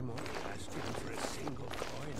I'm only asking for a single coin.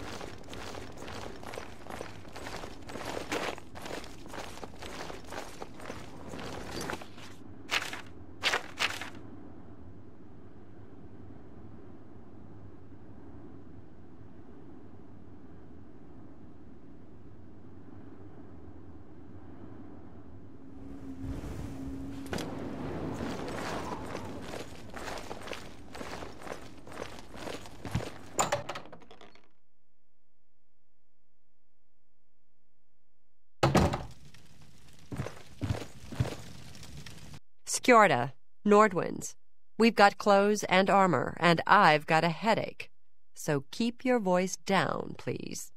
Skjorta, Nordwinds. We've got clothes and armor, and I've got a headache. So keep your voice down, please.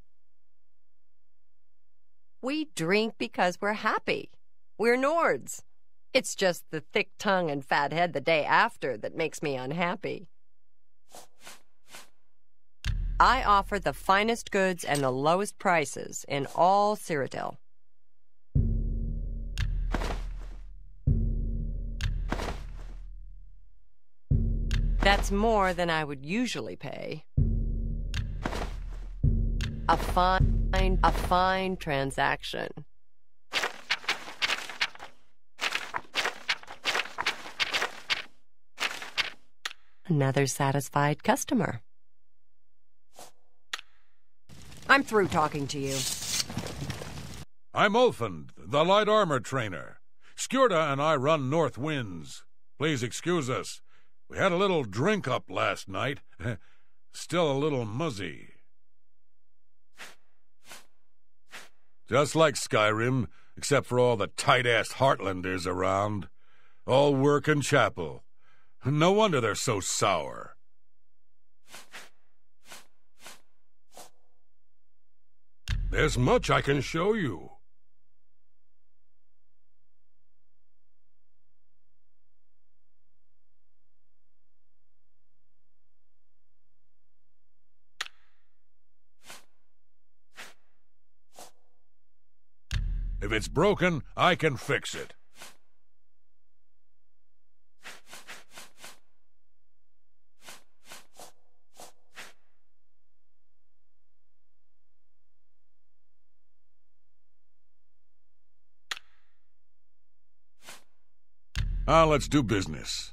We drink because we're happy. We're Nords. It's just the thick tongue and fat head the day after that makes me unhappy. I offer the finest goods and the lowest prices in all Cyrodiil. That's more than I would usually pay. A fine transaction. Another satisfied customer. I'm through talking to you. I'm Ulfund, the light armor trainer. Skjorta and I run North Winds. Please excuse us. We had a little drink-up last night. Still a little muzzy. Just like Skyrim, except for all the tight-assed Heartlanders around. All work and chapel. No wonder they're so sour. There's much I can show you. If it's broken, I can fix it. Now let's do business.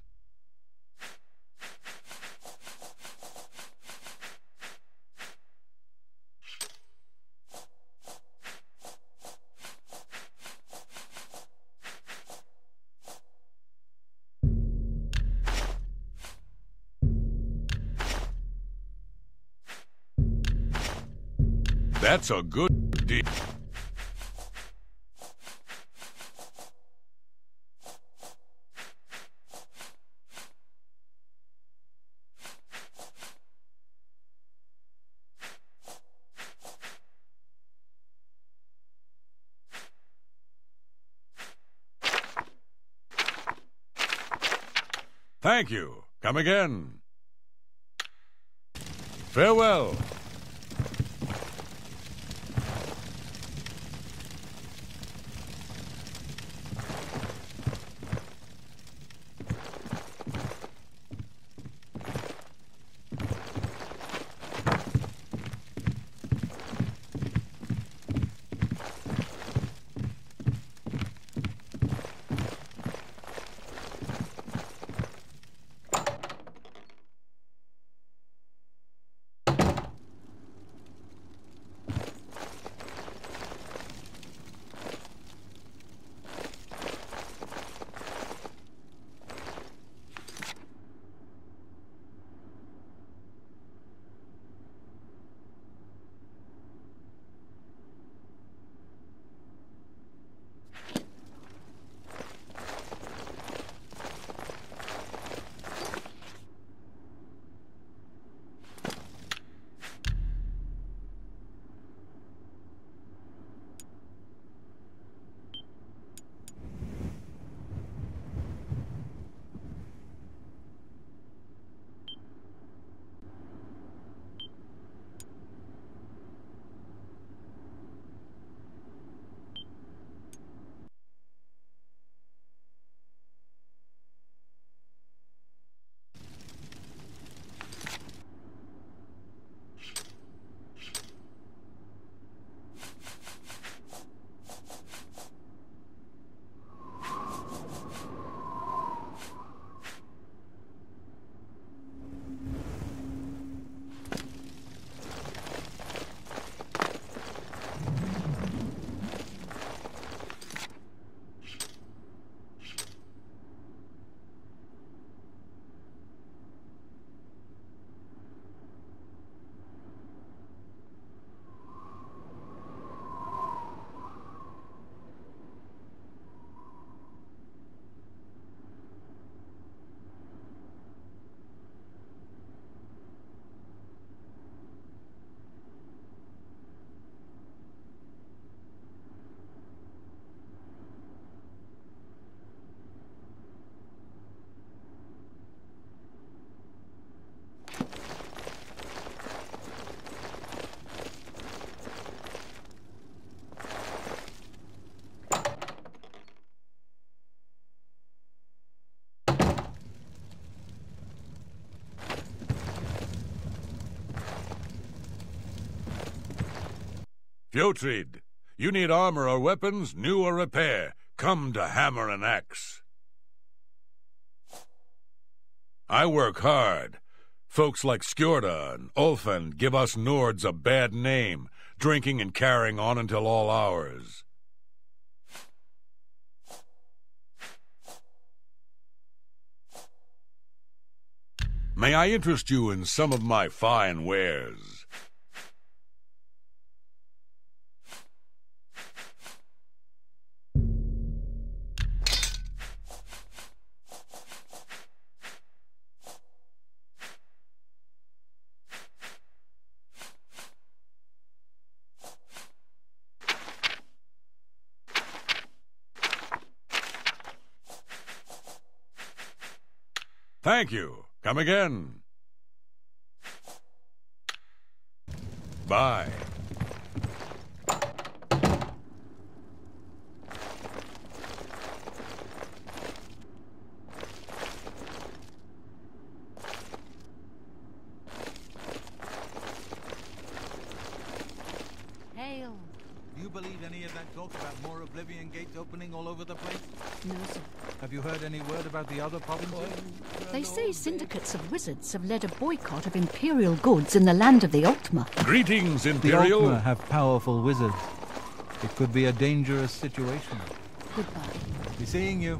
That's a good deal. Thank you. Come again. Farewell. Fjotrid, you need armor or weapons, new or repair. Come to Hammer and Axe. I work hard. Folks like Skjorda and Ulfand give us Nords a bad name, drinking and carrying on until all hours. May I interest you in some of my fine wares? Thank you. Come again. Bye. Hail. Do you believe any of that talk about more Oblivion gates opening all over the place? No, sir. Have you heard any word about the other provinces? They say syndicates of wizards have led a boycott of Imperial goods in the land of the Ultima. Greetings, The Imperial. Ultima have powerful wizards. It could be a dangerous situation. Goodbye. Be seeing you.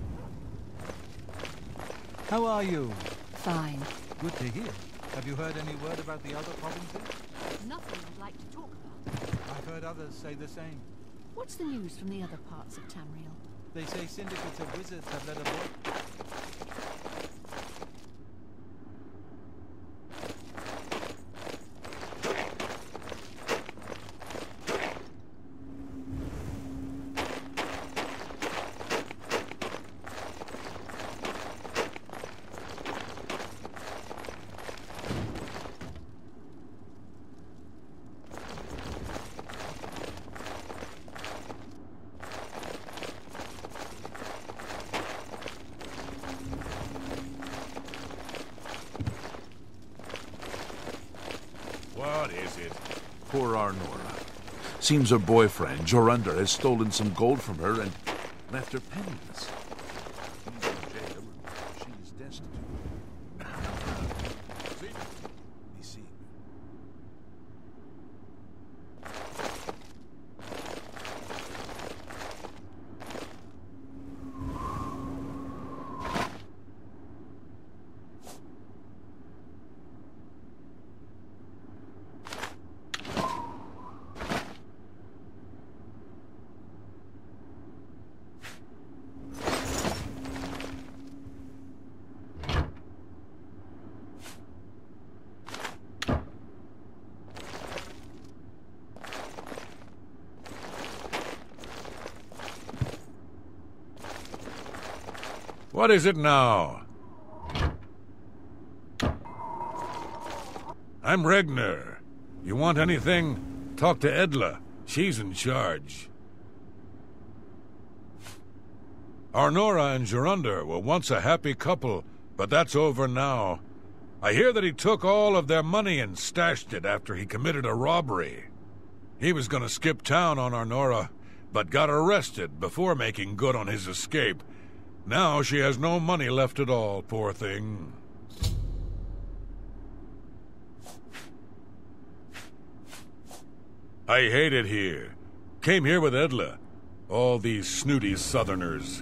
How are you? Fine. Good to hear. Have you heard any word about the other provinces? Nothing I'd like to talk about. I've heard others say the same. What's the news from the other parts of Tamriel? They say syndicates of wizards have led a boycott. What is it? Poor Arnora. Seems her boyfriend, Jorundr, has stolen some gold from her and left her penniless. He's in jail and she is destitute. See? Be seeing you. What is it now? I'm Regner. You want anything? Talk to Edla. She's in charge. Arnora and Jorundr were once a happy couple, but that's over now. I hear that he took all of their money and stashed it after he committed a robbery. He was gonna skip town on Arnora, but got arrested before making good on his escape. Now she has no money left at all, poor thing. I hate it here. Came here with Edla. All these snooty southerners.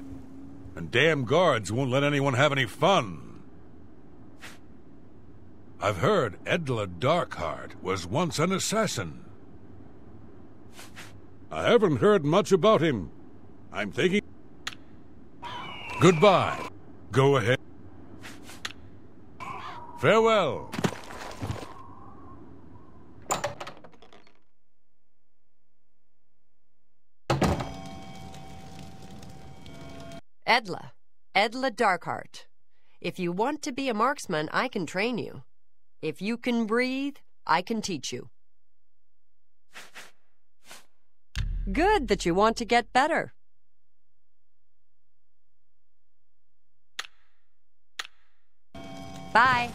And damn guards won't let anyone have any fun. I've heard Edla Darkheart was once an assassin. I haven't heard much about him. I'm thinking... Goodbye. Go ahead. Farewell. Edla. Edla Darkheart. If you want to be a marksman, I can train you. If you can breathe, I can teach you. Good that you want to get better. Bye.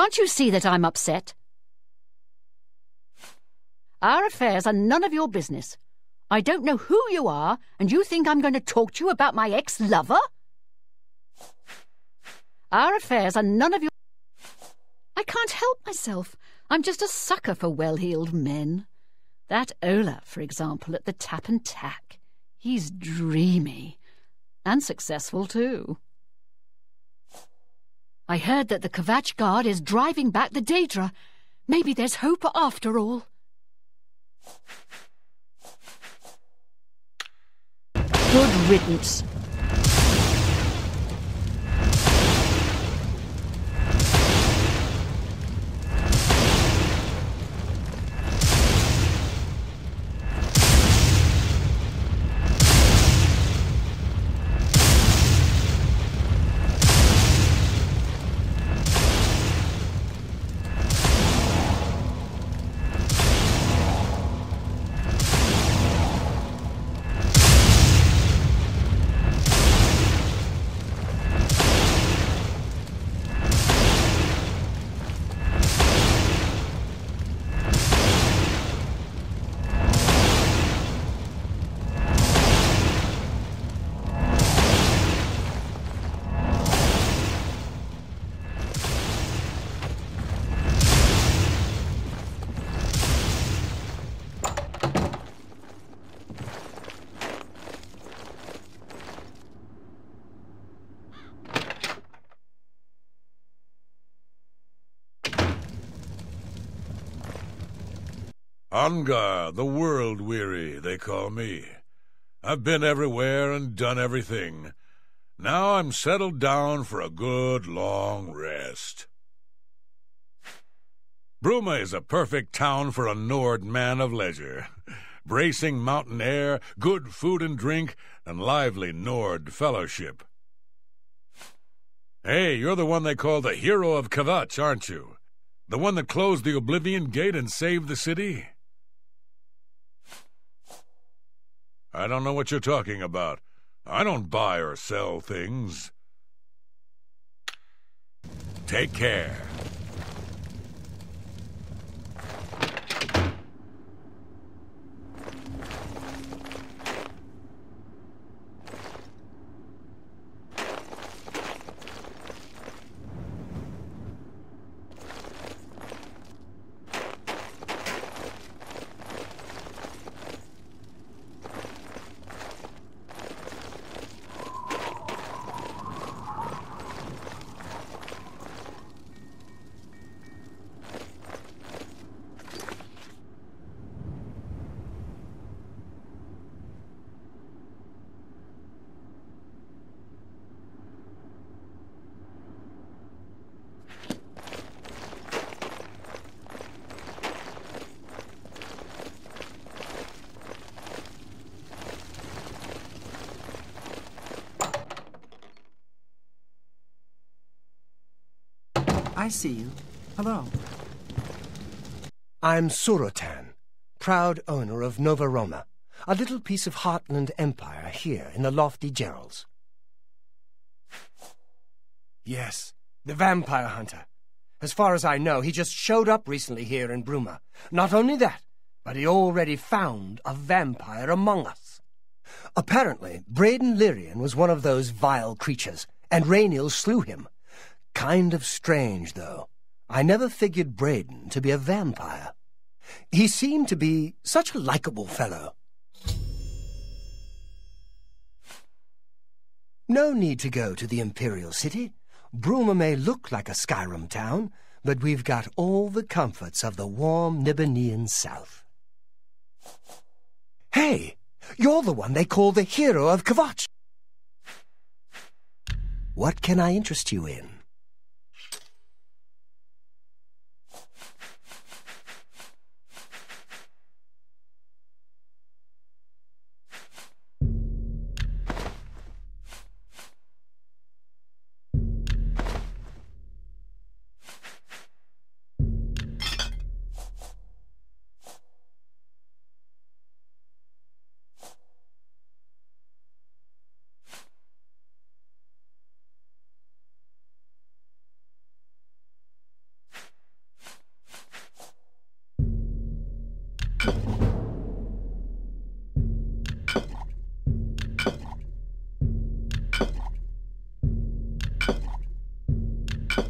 Can't you see that I'm upset? Our affairs are none of your business. I don't know who you are, and you think I'm going to talk to you about my ex-lover? Our affairs are none of your... I can't help myself. I'm just a sucker for well-heeled men. That Ola, for example, at the Tap and Tack. He's dreamy. And successful, too. I heard that the Kvatch Guard is driving back the Daedra. Maybe there's hope after all. Good riddance. Angar, the world-weary, they call me. I've been everywhere and done everything. Now I'm settled down for a good long rest. Bruma is a perfect town for a Nord man of leisure. Bracing mountain air, good food and drink, and lively Nord fellowship. Hey, you're the one they call the hero of Kvatch, aren't you? The one that closed the Oblivion Gate and saved the city? I don't know what you're talking about. I don't buy or sell things. Take care. I see you. Hello. I'm Surotan, proud owner of Nova Roma, a little piece of Heartland Empire here in the lofty Gerals. Yes, the vampire hunter. As far as I know, he just showed up recently here in Bruma. Not only that, but he already found a vampire among us. Apparently, Braden Lyrian was one of those vile creatures, and Rainiel slew him. Kind of strange, though. I never figured Braden to be a vampire. He seemed to be such a likable fellow. No need to go to the Imperial City. Bruma may look like a Skyrim town, but we've got all the comforts of the warm Nibbanean South. Hey, you're the one they call the hero of Kvatch. What can I interest you in?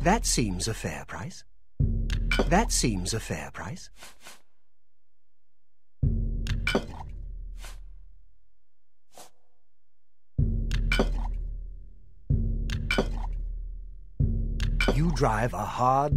That seems a fair price. That seems a fair price. You drive a hard...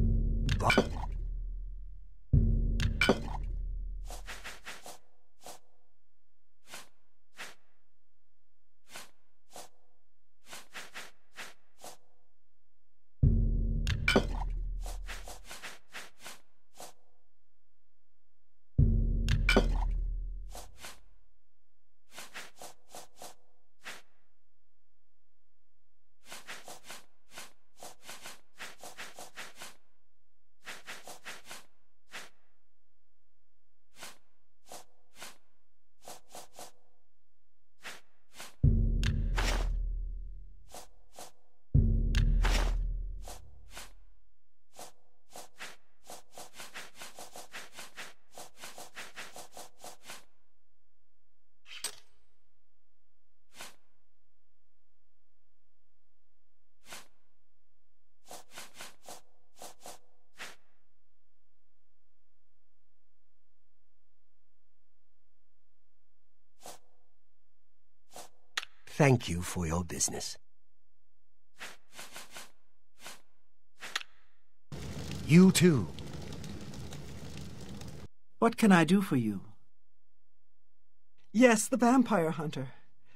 Thank you for your business. You too. What can I do for you? Yes, the vampire hunter.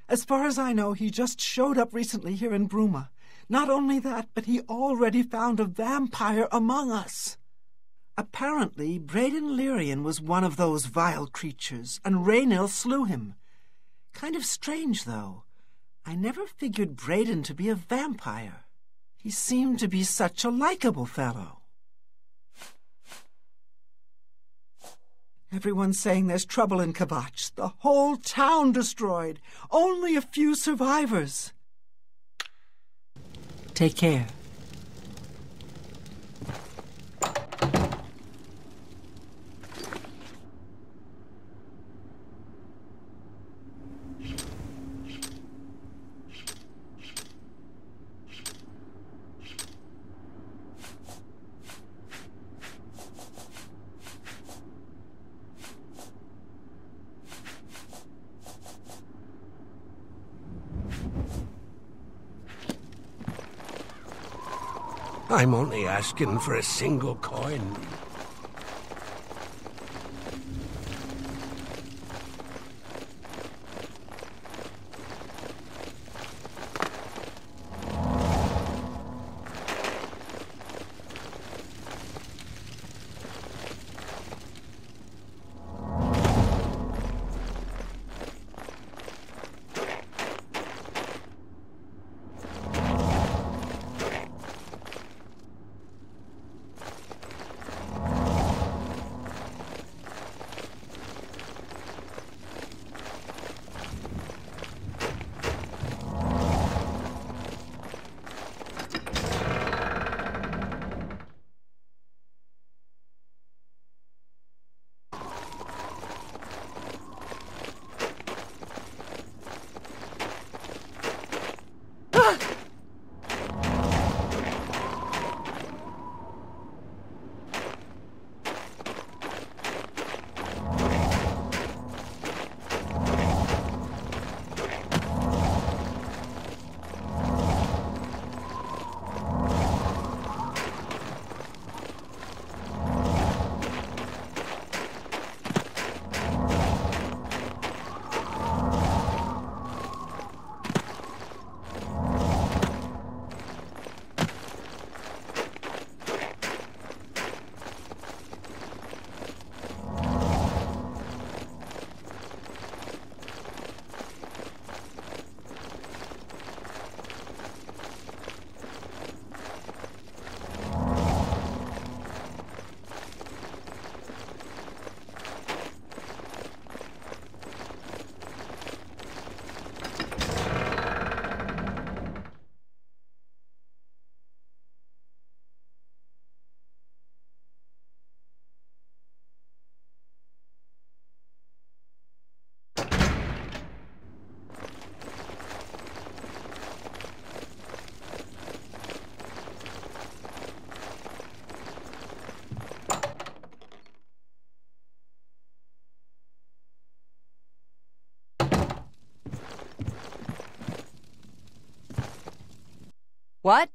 As far as I know, he just showed up recently here in Bruma. Not only that, but he already found a vampire among us. Apparently, Braden Lyrian was one of those vile creatures, and Raynil slew him. Kind of strange, though. I never figured Braden to be a vampire. He seemed to be such a likable fellow. Everyone's saying there's trouble in Kavach. The whole town destroyed. Only a few survivors. Take care. I'm only asking for a single coin. What?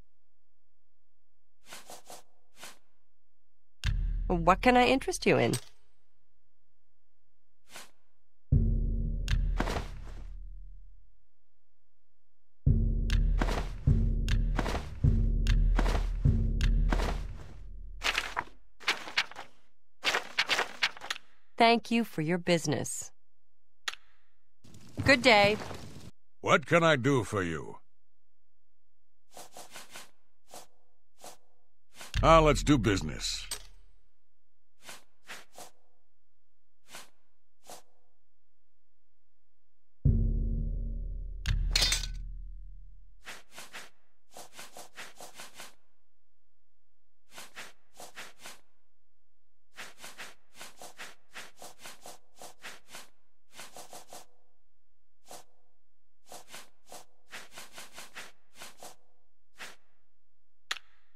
What can I interest you in? Thank you for your business. Good day. What can I do for you? Let's do business.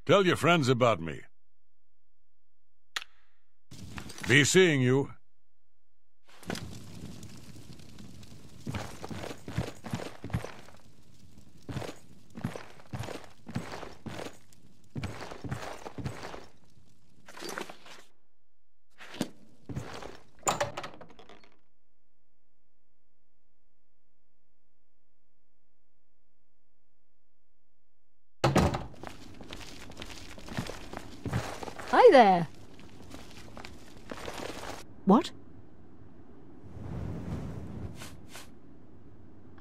Tell your friends about me. Be seeing you. Hi there. What?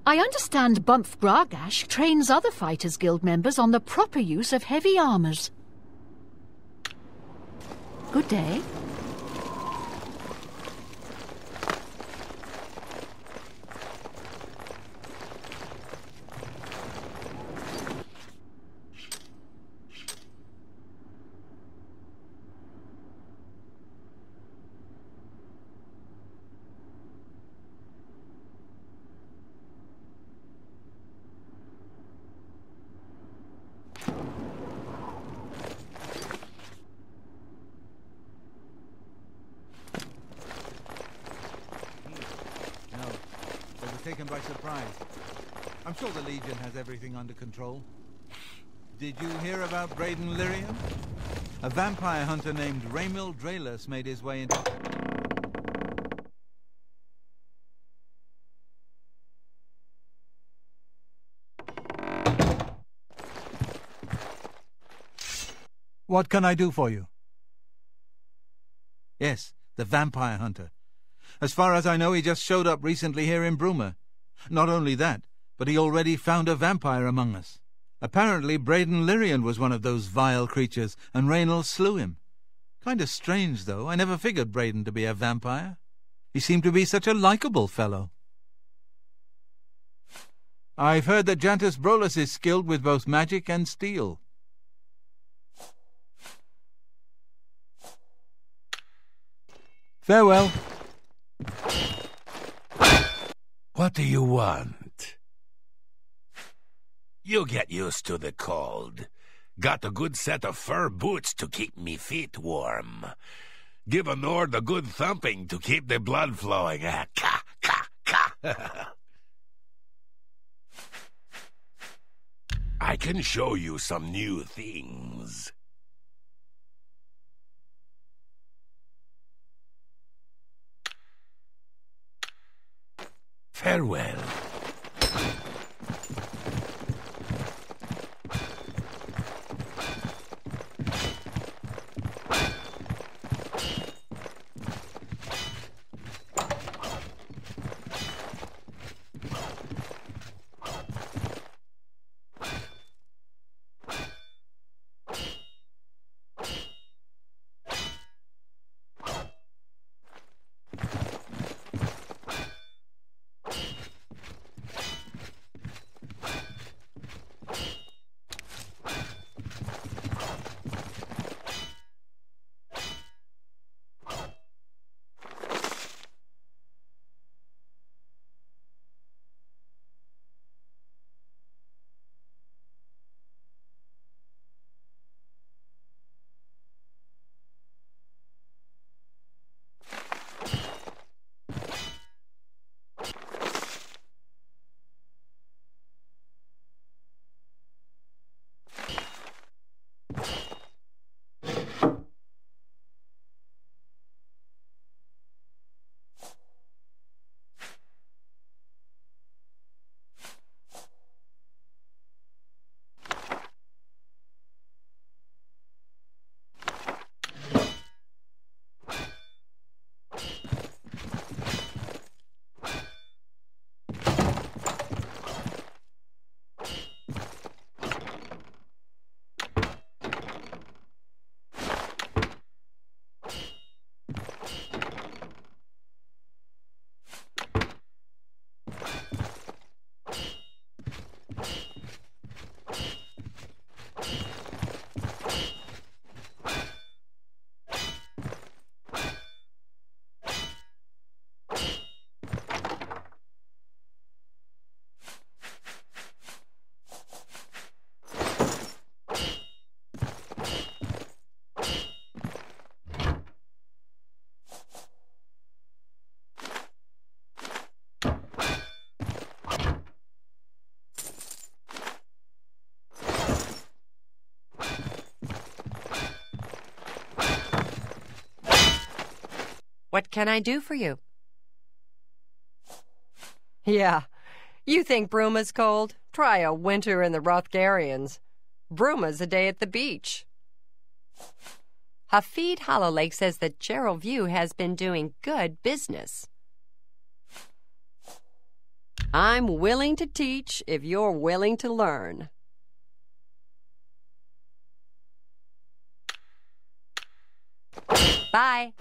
I understand Bumph Gragash trains other Fighters Guild members on the proper use of heavy armors. Good day. Taken by surprise. I'm sure the Legion has everything under control. Did you hear about Braden Lyrian? A vampire hunter named Raymil Draelus made his way into... What can I do for you? Yes, the vampire hunter. As far as I know, he just showed up recently here in Bruma. Not only that, but he already found a vampire among us. Apparently, Braden Lyrian was one of those vile creatures, and Raynil slew him. Kind of strange, though. I never figured Braden to be a vampire. He seemed to be such a likable fellow. I've heard that Jantus Brolus is skilled with both magic and steel. Farewell. What do you want? You get used to the cold. Got a good set of fur boots to keep me feet warm. Give a Nord a good thumping to keep the blood flowing. Ka, ka, ka. I can show you some new things. Farewell. What can I do for you? Yeah, you think Bruma's cold? Try a winter in the Rothgarians. Bruma's a day at the beach. Hafid Hollowlake says that Gerald View has been doing good business. I'm willing to teach if you're willing to learn. Bye.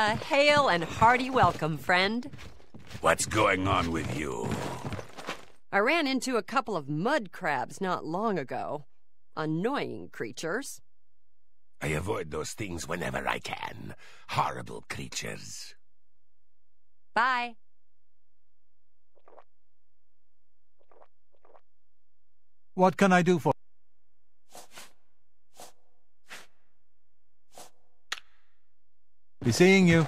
A hail and hearty welcome, friend. What's going on with you? I ran into a couple of mud crabs not long ago. Annoying creatures. I avoid those things whenever I can. Horrible creatures. Bye. What can I do for? Be seeing you.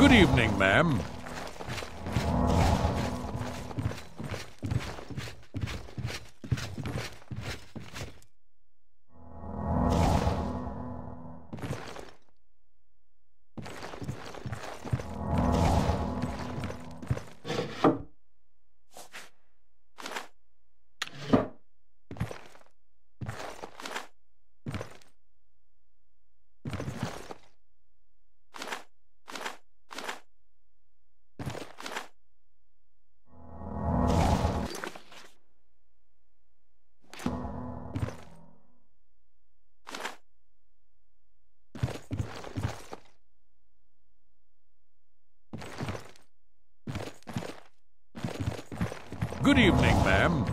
Good evening, ma'am. Good evening, ma'am.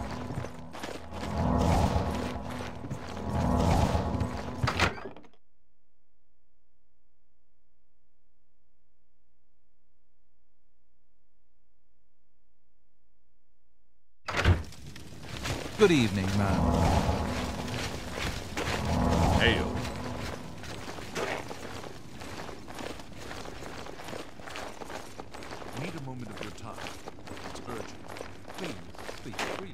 Good evening, ma'am. Hail. Need a moment of your time. It's urgent. Please, speak freely.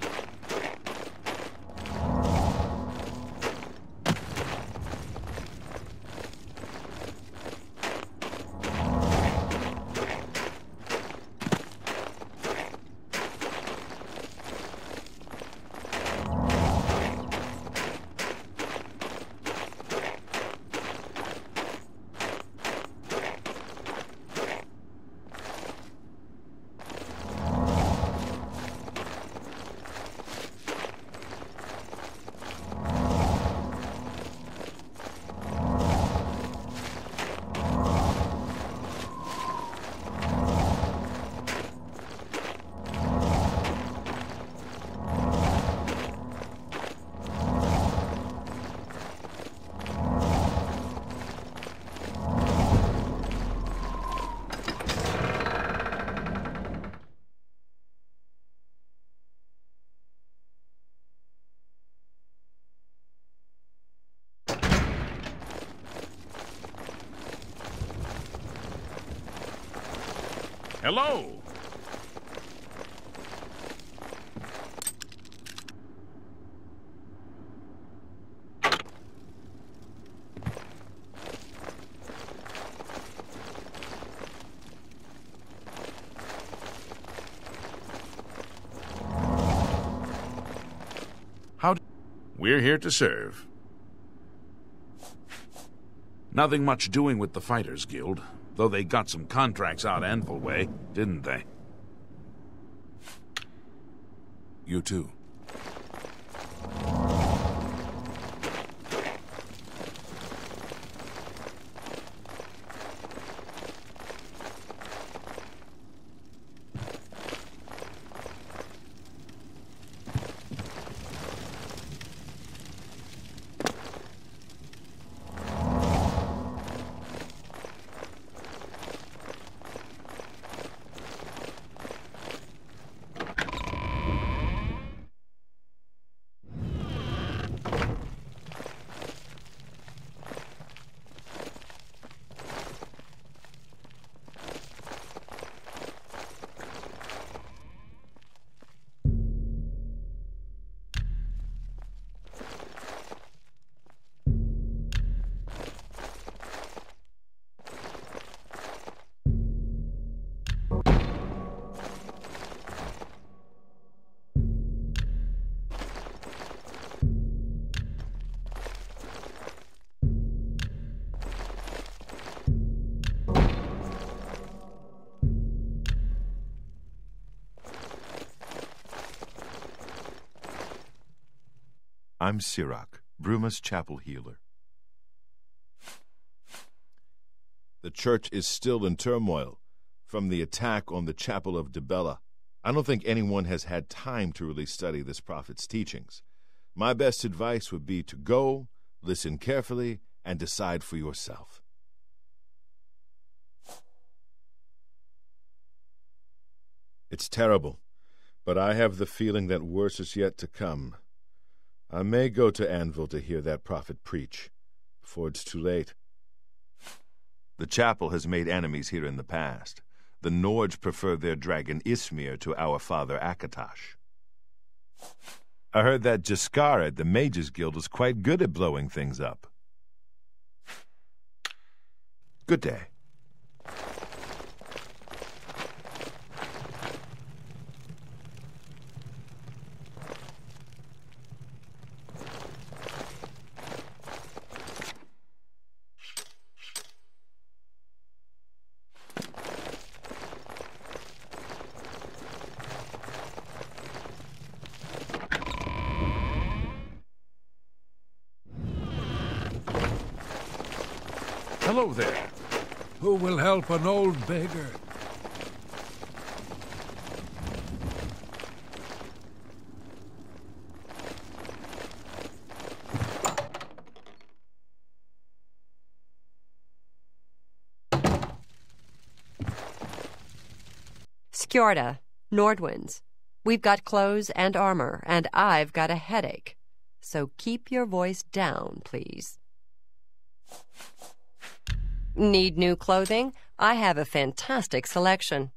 Hello! We're here to serve. Nothing much doing with the Fighters Guild, though they got some contracts out Anvil way, didn't they? You too. I'm Sirach, Bruma's chapel healer. The church is still in turmoil from the attack on the chapel of Dibella. I don't think anyone has had time to really study this prophet's teachings. My best advice would be to go, listen carefully, and decide for yourself. It's terrible, but I have the feeling that worse is yet to come. I may go to Anvil to hear that prophet preach, before it's too late. The chapel has made enemies here in the past. The Nords prefer their dragon Ismir to our father Akatosh. I heard that Jaskar at the Mages Guild is quite good at blowing things up. Good day. Hello there. Who will help an old beggar? Skjorda, Nordwinds. We've got clothes and armor, and I've got a headache. So keep your voice down, please. Need new clothing? I have a fantastic selection.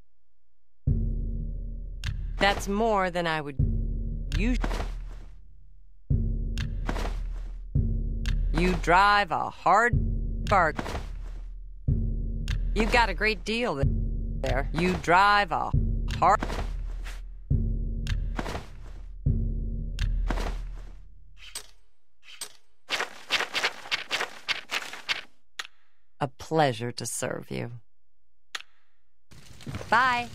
That's more than I would use. You drive a hard bargain. You got a great deal there. You drive a hard... A pleasure to serve you. Bye.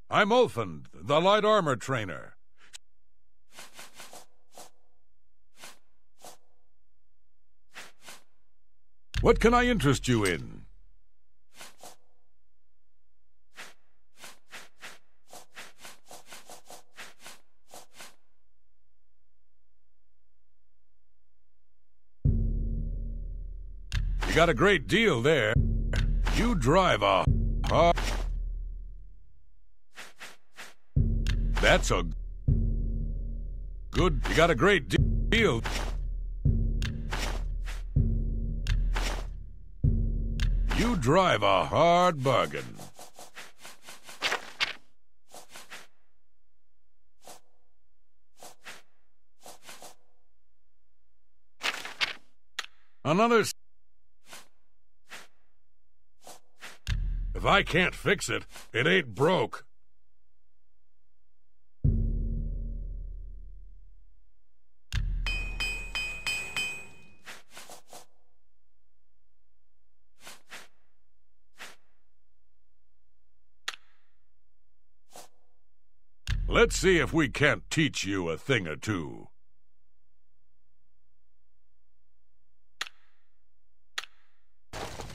I'm Ulfund, the light armor trainer. What can I interest you in? You got a great deal there. You drive a hard... That's a good... You got a great deal. You drive a hard bargain. Another... If I can't fix it, it ain't broke. Let's see if we can't teach you a thing or two.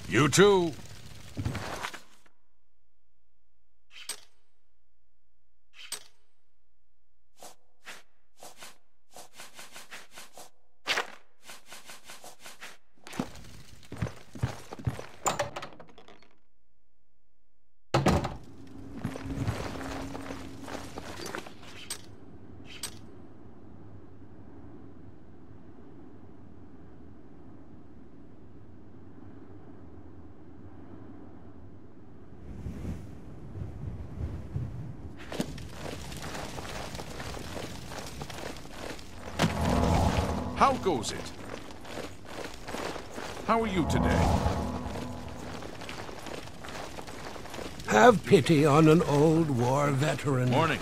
You too. How goes it? How are you today? Have pity on an old war veteran. Morning.